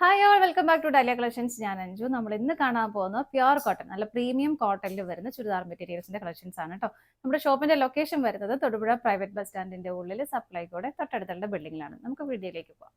Hi all welcome back to Dahlia collections. ഞാൻ അഞ്ജു. നമ്മൾ ഇന്ന് കാണാൻ പോകുന്ന പ്യുർ കോട്ടൺ, നല്ല പ്രീമിയം കോട്ടണിൽ വരുന്ന ചുരിദാർ മെറ്റീരിയൽസിന്റെ കളക്ഷൻസ് ആണ് കേട്ടോ. നമ്മുടെ ഷോപ്പിന്റെ ലൊക്കേഷൻ വരുന്നത് തൊടുപുഴ പ്രൈവറ്റ് ബസ് സ്റ്റാൻഡിന്റെ ഉള്ളിൽ സപ്ലൈകോടെ തൊട്ടടുത്തുള്ള ബിൽഡിംഗിലാണ്. നമുക്ക് വീഡിയോയിലേക്ക് പോകാം.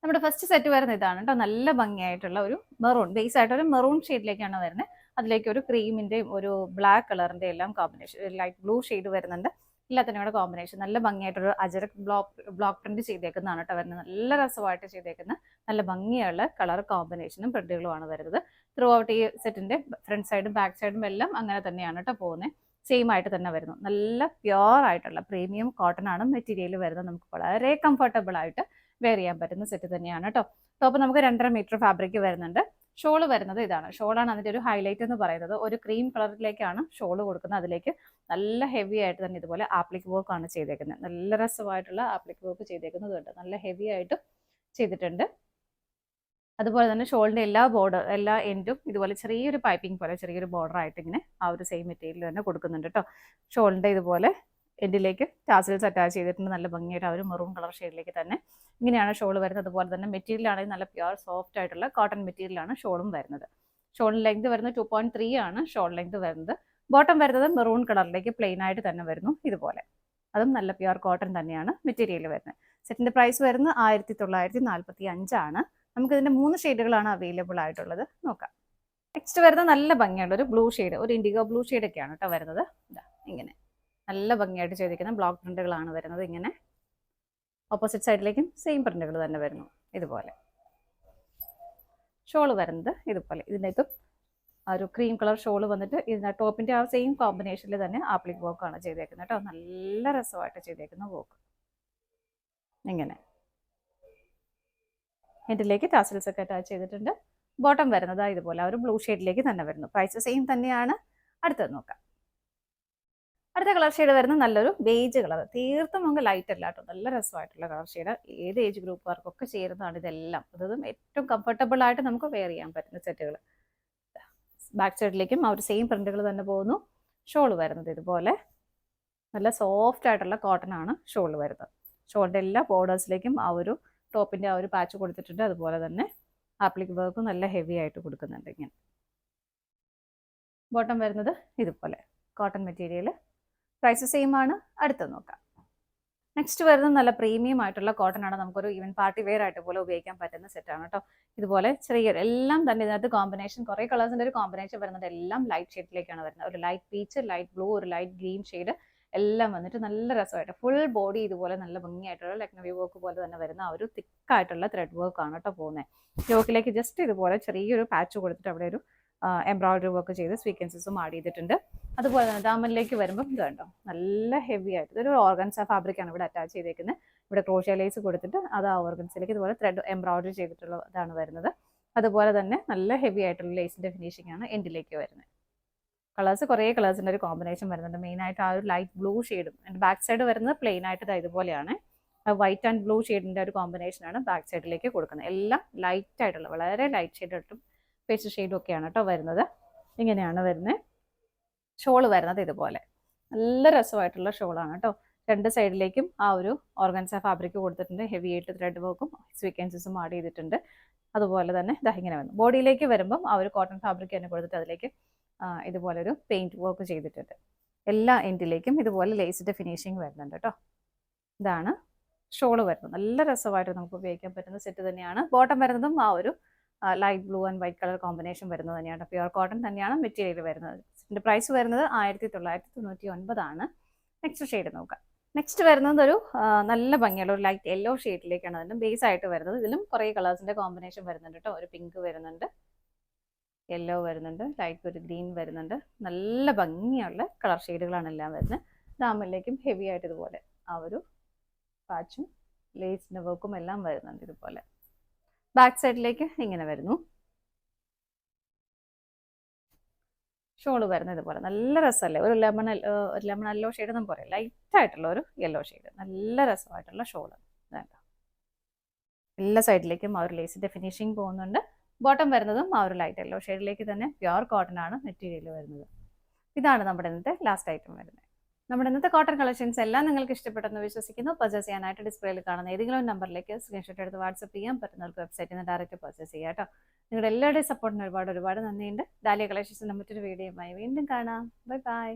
നമ്മുടെ ഫസ്റ്റ് സെറ്റ് വരുന്ന ഇതാണ് കേട്ടോ. നല്ല ഭംഗിയായിട്ടുള്ള ഒരു മെറൂൺ ബേസ് ആയിട്ട് ഒരു മെറൂൺ ഷെയ്ഡിലേക്കാണ് വരുന്നത്. അതിലേക്ക് ഒരു ക്രീമിന്റെയും ഒരു ബ്ലാക്ക് കളറിന്റെ എല്ലാം കോമ്പിനേഷൻ, ലൈറ്റ് ബ്ലൂ ഷെയ്ഡ് വരുന്നുണ്ട്. എല്ലാത്തിനും കൂടെ കോമ്പിനേഷൻ നല്ല ഭംഗിയായിട്ടൊരു അജരക് ബ്ലോക്ക് പ്രിന്റ് ചെയ്തേക്കുന്നതാണ് കേട്ടോ വരുന്നത്. നല്ല രസമായിട്ട് ചെയ്തേക്കുന്ന നല്ല ഭംഗിയുള്ള കളർ കോമ്പിനേഷനും പ്രിന്റുകളുമാണ് വരുന്നത്. ത്രൂ ഔട്ട് ഈ സെറ്റിന്റെ ഫ്രണ്ട് സൈഡും ബാക്ക് സൈഡും എല്ലാം അങ്ങനെ തന്നെയാണ് കേട്ടോ പോകുന്നത്. സെയിം ആയിട്ട് തന്നെ വരുന്നു. നല്ല പ്യുവർ ആയിട്ടുള്ള പ്രീമിയം കോട്ടൺ ആണ് മെറ്റീരിയൽ വരുന്നത്. നമുക്ക് വളരെ കംഫർട്ടബിൾ ആയിട്ട് വെയർ ചെയ്യാൻ പറ്റുന്ന സെറ്റ് തന്നെയാണ് കേട്ടോ. ടോപ്പ് നമുക്ക് 2.5 മീറ്റർ ഫാബ്രിക് വരുന്നുണ്ട്. ഷോള് വരുന്നത് ഇതാണ്. ഷോളാണ് അതിന്റെ ഒരു ഹൈലൈറ്റ് എന്ന് പറയുന്നത്. ഒരു ക്രീം കളറിലേക്കാണ് ഷോള് കൊടുക്കുന്നത്. അതിലേക്ക് നല്ല ഹെവി ആയിട്ട് തന്നെ ഇതുപോലെ ആപ്ലിക് വർക്ക് ആണ് ചെയ്തേക്കുന്നത്. നല്ല രസമായിട്ടുള്ള ആപ്ലിക് വർക്ക് ചെയ്തേക്കുന്നതുണ്ട്. നല്ല ഹെവി ആയിട്ട് ചെയ്തിട്ടുണ്ട്. അതുപോലെ തന്നെ ഷോളിന്റെ എല്ലാ എൻഡും ഇതുപോലെ ചെറിയൊരു പൈപ്പിംഗ് പോലെ ചെറിയൊരു ബോർഡർ ആയിട്ട് ഇങ്ങനെ ആ ഒരു സെയിം മെറ്റീരിയൽ തന്നെ കൊടുക്കുന്നുണ്ട് കേട്ടോ. ഷോളിന്റെ ഇതുപോലെ എൻഡിലേക്ക് ടാസിൽസ് അറ്റാച്ച് ചെയ്തിട്ടുണ്ട്. നല്ല ഭംഗിയായിട്ട് ആ ഒരു മെറൂൺ കളർ ഷെയ്ഡിലേക്ക് തന്നെ ഇങ്ങനെയാണ് ഷോൾ വരുന്നത്. അതുപോലെ തന്നെ മെറ്റീരിയൽ ആണെങ്കിൽ നല്ല പ്യുവർ സോഫ്റ്റ് ആയിട്ടുള്ള കോട്ടൺ മെറ്റീരിയലാണ് ഷോളും വരുന്നത്. ഷോളിന് ലെങ്ത് വരുന്നത് 2.3 ആണ് ഷോൾ ലെങ്ത് വരുന്നത്. ബോട്ടം വരുന്നത് മെറൂൺ കളറിലേക്ക് പ്ലെയിൻ ആയിട്ട് തന്നെ വരുന്നു ഇതുപോലെ. അതും നല്ല പ്യുവർ കോട്ടൺ തന്നെയാണ് മെറ്റീരിയൽ വരുന്നത്. സെറ്റിന്റെ പ്രൈസ് വരുന്നത് 1945 ആണ്. നമുക്ക് ഇതിന്റെ 3 ഷെയ്ഡുകളാണ് അവൈലബിൾ ആയിട്ടുള്ളത്. നോക്കാം. നെക്സ്റ്റ് വരുന്നത് നല്ല ഭംഗിയുള്ള ഒരു ബ്ലൂ ഷെയ്ഡ്, ഒരു ഇൻഡിഗോ ബ്ലൂ ഷെയ്ഡ് ഒക്കെയാണ് കേട്ടോ വരുന്നത്. ഇങ്ങനെ നല്ല ഭംഗിയായിട്ട് ചെയ്തിരിക്കുന്ന ബ്ലോക്ക് പ്രിന്റുകളാണ് വരുന്നത്. ഇങ്ങനെ ഓപ്പോസിറ്റ് സൈഡിലേക്കും സെയിം പ്രിന്റുകൾ തന്നെ വരുന്നു ഇതുപോലെ. ഷോള് വരുന്നത് ഇതുപോലെ. ഇതിനകത്ത് ആ ഒരു ക്രീം കളർ ഷോള് വന്നിട്ട് ഇതിന്റെ ടോപ്പിന്റെ ആ സെയിം കോമ്പിനേഷനിൽ തന്നെ ആപ്ലിക് വർക്ക് ആണ് ചെയ്തേക്കുന്നത് കേട്ടോ. നല്ല രസമായിട്ട് ചെയ്തേക്കുന്ന വർക്ക്. ഇങ്ങനെ ഇതിലേക്ക് ടാസിൽസ് ഒക്കെ അറ്റാച്ച് ചെയ്തിട്ടുണ്ട്. ബോട്ടം വരുന്നത് ഇതുപോലെ ആ ഒരു ബ്ലൂ ഷെയ്ഡിലേക്ക് തന്നെ വരുന്നു. പ്രൈസ് സെയിം തന്നെയാണ്. അടുത്തത് നോക്കാം. അടുത്ത കളർ ഷെയ്ഡ് വരുന്നത് നല്ലൊരു ബേജ് കളർ. തീർത്തും നമുക്ക് ലൈറ്റ് അല്ല കേട്ടോ. നല്ല രസമായിട്ടുള്ള കളർ ഷെയ്ഡ്. ഏത് ഏജ് ഗ്രൂപ്പുകാർക്കൊക്കെ ചേരുന്നതാണ് ഇതെല്ലാം. അതും ഏറ്റവും കംഫർട്ടബിൾ ആയിട്ട് നമുക്ക് വെയർ ചെയ്യാൻ പറ്റുന്ന സെറ്റുകൾ. ബാക്ക് സൈഡിലേക്കും ആ ഒരു സെയിം പ്രിന്റുകൾ തന്നെ പോകുന്നു. ഷോൾ വരുന്നത് ഇതുപോലെ നല്ല സോഫ്റ്റ് ആയിട്ടുള്ള കോട്ടൺ ആണ് ഷോൾ വരുന്നത്. ഷോളിന്റെ എല്ലാ ബോർഡേഴ്സിലേക്കും ആ ഒരു ടോപ്പിന്റെ ആ ഒരു പാച്ച് കൊടുത്തിട്ടുണ്ട്. അതുപോലെ തന്നെ ആപ്ലിക് വർക്കും നല്ല ഹെവി ആയിട്ട് കൊടുക്കുന്നുണ്ട്. ഇങ്ങനെ ബോട്ടം വരുന്നത് ഇതുപോലെ കോട്ടൺ മെറ്റീരിയൽ. പ്രൈസ് സെയിം ആണ്. അടുത്തത് നോക്കാം. നെക്സ്റ്റ് വരുന്നത് നല്ല പ്രീമിയം ആയിട്ടുള്ള കോട്ടൺ ആണ്. നമുക്കൊരു ഈവൻ പാർട്ടി വെയർ ആയിട്ട് പോലെ ഉപയോഗിക്കാൻ പറ്റുന്ന സെറ്റാണ് കേട്ടോ. ഇതുപോലെ ചെറിയൊരു എല്ലാം തന്നെ ഇതിനകത്ത് കോമ്പിനേഷൻ കുറേ കളേഴ്സിന്റെ ഒരു കോമ്പിനേഷൻ വരുന്നുണ്ട്. എല്ലാം ലൈറ്റ് ഷെയ്ഡിലേക്കാണ് വരുന്നത്. ഒരു ലൈറ്റ് പീച്ച്, ലൈറ്റ് ബ്ലൂ, ഒരു ലൈറ്റ് ഗ്രീൻ ഷെയ്ഡ് എല്ലാം വന്നിട്ട് നല്ല രസമായിട്ട് ഫുൾ ബോഡി ഇതുപോലെ നല്ല ഭംഗിയായിട്ടുള്ള ലക്നവി വർക്ക് പോലെ തന്നെ വരുന്ന ആ ഒരു തിക്കായിട്ടുള്ള ത്രെഡ് വർക്ക് ആണ് കേട്ടോ പോകുന്നത്. യോക്കിലേക്ക് ജസ്റ്റ് ഇതുപോലെ ചെറിയൊരു പാച്ച് കൊടുത്തിട്ട് അവിടെ ഒരു എംബ്രോയിഡറി വർക്ക് ചെയ്ത് സ്വീക്വൻസസും ആഡ് ചെയ്തിട്ടുണ്ട്. അതുപോലെ തന്നെ ദാമനിലേക്ക് വരുമ്പം ഇത് കണ്ടോ നല്ല ഹെവി ആയിട്ട് ഇതൊരു ഓർഗൻസ ഫാബ്രിക് ആണ് ഇവിടെ അറ്റാച്ച് ചെയ്തേക്കുന്നത്. ഇവിടെ ക്രോഷ്യ ലേസ് കൊടുത്തിട്ട് അത് ആ ഓർഗൻസിലേക്ക് ഇതുപോലെ ത്രെഡ് എംബ്രോയിഡറി ചെയ്തിട്ടുള്ള ഇതാണ് വരുന്നത്. അതുപോലെ തന്നെ നല്ല ഹെവി ആയിട്ടുള്ള ലേസിന്റെ ഫിനിഷിംഗ് ആണ് എൻഡിലേക്ക് വരുന്നത്. കളേഴ്സ് കുറേ കളേഴ്സിന്റെ ഒരു കോമ്പിനേഷൻ വരുന്നുണ്ട്. മെയിൻ ആയിട്ട് ആ ഒരു ലൈറ്റ് ബ്ലൂ ഷെയ്ഡും അതിന്റെ ബാക്ക് സൈഡ് വരുന്നത് പ്ലെയിൻ ആയിട്ട് ഇതുപോലെയാണ്. വൈറ്റ് ആൻഡ് ബ്ലൂ ഷെയ്ഡിന്റെ ഒരു കോമ്പിനേഷനാണ് ബാക്ക് സൈഡിലേക്ക് കൊടുക്കുന്നത്. എല്ലാം ലൈറ്റ് ആയിട്ടുള്ള വളരെ ലൈറ്റ് ഷെയ്ഡായിട്ടും പേസ്റ്റ് ഷെയ്ഡും ഒക്കെയാണ് കേട്ടോ വരുന്നത്. ഇങ്ങനെയാണ് വരുന്നത്. ഷോള് വരുന്നത് ഇതുപോലെ നല്ല രസമായിട്ടുള്ള ഷോളാണ് കേട്ടോ. രണ്ട് സൈഡിലേക്കും ആ ഒരു ഓർഗൻസ ഫാബ്രിക് കൊടുത്തിട്ടുണ്ട്. ഹെവി ആയിട്ട് ത്രെഡ് വർക്കും സ്വീക്വൻസസും ആഡ് ചെയ്തിട്ടുണ്ട്. അതുപോലെ തന്നെ ഇങ്ങനെ വന്നു. ബോഡിയിലേക്ക് വരുമ്പം ആ ഒരു കോട്ടൺ ഫാബ്രിക് തന്നെ കൊടുത്തിട്ട് അതിലേക്ക് ഇതുപോലെ ഒരു പെയിന്റ് വർക്ക് ചെയ്തിട്ടുണ്ട്. എല്ലാ എൻഡിലേക്കും ഇതുപോലെ ലേസിന്റെ ഫിനിഷിങ് വരുന്നുണ്ട് കേട്ടോ. ഇതാണ് ഷോള് വരുന്നത്. നല്ല രസമായിട്ട് നമുക്ക് ഉപയോഗിക്കാൻ പറ്റുന്ന സെറ്റ് തന്നെയാണ്. ബോട്ടം വരുന്നതും ആ ഒരു light blue and white colour combination വരുന്നത് തന്നെയാണ്. പ്യുവർ കോട്ടൺ തന്നെയാണ് മെറ്റീരിയൽ വരുന്നത്. ഇതിന്റെ പ്രൈസ് വരുന്നത് 1999 ആണ്. നെക്സ്റ്റ് ഷെയ്ഡ് നോക്കാം. നെക്സ്റ്റ് വരുന്നത് ഒരു നല്ല ഭംഗിയുള്ള ഒരു ലൈറ്റ് യെല്ലോ ഷെയ്ഡിലേക്കാണ് അതിന്റെ ബേസ് ആയിട്ട് വരുന്നത്. ഇതിലും കുറേ കളേഴ്സിന്റെ കോമ്പിനേഷൻ വരുന്നുണ്ട് കേട്ടോ. ഒരു പിങ്ക് വരുന്നുണ്ട്, യെല്ലോ വരുന്നുണ്ട്, ലൈറ്റ് ഒരു ഗ്രീൻ വരുന്നുണ്ട്. നല്ല ഭംഗിയുള്ള കളർ ഷെയ്ഡുകളാണ് എല്ലാം വരുന്നത്. ദാമനിലേക്കും ഹെവി ആയിട്ട് ഇതുപോലെ ആ ഒരു പാച്ചും ലേസിന്റെ വർക്കും എല്ലാം വരുന്നുണ്ട് ഇതുപോലെ. ബാക്ക് സൈഡിലേക്ക് ഇങ്ങനെ വരുന്നു. ഷോള് വരുന്നത് ഇതുപോലെ നല്ല രസമല്ലേ. ഒരു ലെമൺ യെല്ലോ ഷെയ്ഡ് നമുക്ക് പറയാം. ലൈറ്റ് ആയിട്ടുള്ള ഒരു യെല്ലോ ഷെയ്ഡ് നല്ല രസമായിട്ടുള്ള ഷോള്. എല്ലാ സൈഡിലേക്കും ആ ഒരു ലേസിന്റെ ഫിനിഷിങ് പോകുന്നുണ്ട്. ബോട്ടം വരുന്നതും ആ ഒരു ലൈറ്റ് യെല്ലോ ഷെയ്ഡിലേക്ക് തന്നെ പ്യുവർ കോട്ടൺ ആണ് മെറ്റീരിയൽ വരുന്നത്. ഇതാണ് നമ്മുടെ ഇന്നത്തെ ലാസ്റ്റ് ഐറ്റം വരുന്നത്. നമ്മുടെ ഇന്നത്തെ കോട്ടൺ കളക്ഷൻസ് എല്ലാം നിങ്ങൾക്ക് ഇഷ്ടപ്പെട്ടെന്ന് വിശ്വസിക്കുന്നു. പർച്ചേസ് ചെയ്യാനായിട്ട് ഡിസ്പ്ലേയിൽ കാണുന്ന ഏതെങ്കിലും ഒരു നമ്പറിലേക്ക് സ്ക്രീൻഷോട്ട് എടുത്ത് വാട്സപ്പ് ചെയ്യാൻ പറ്റുന്നവർക്ക് വെബ്സൈറ്റിൽ നിന്ന് ഡയറക്റ്റ് പർച്ചേസ് ചെയ്യാം കേട്ടോ. നിങ്ങളുടെ എല്ലാവരുടെയും സപ്പോർട്ടിന് ഒരുപാട് ഒരുപാട് നന്ദിയുണ്ട്. ഡാലിയ കളക്ഷൻസിന്റെ മറ്റൊരു വീഡിയോയുമായി വീണ്ടും കാണാം. Bye bye.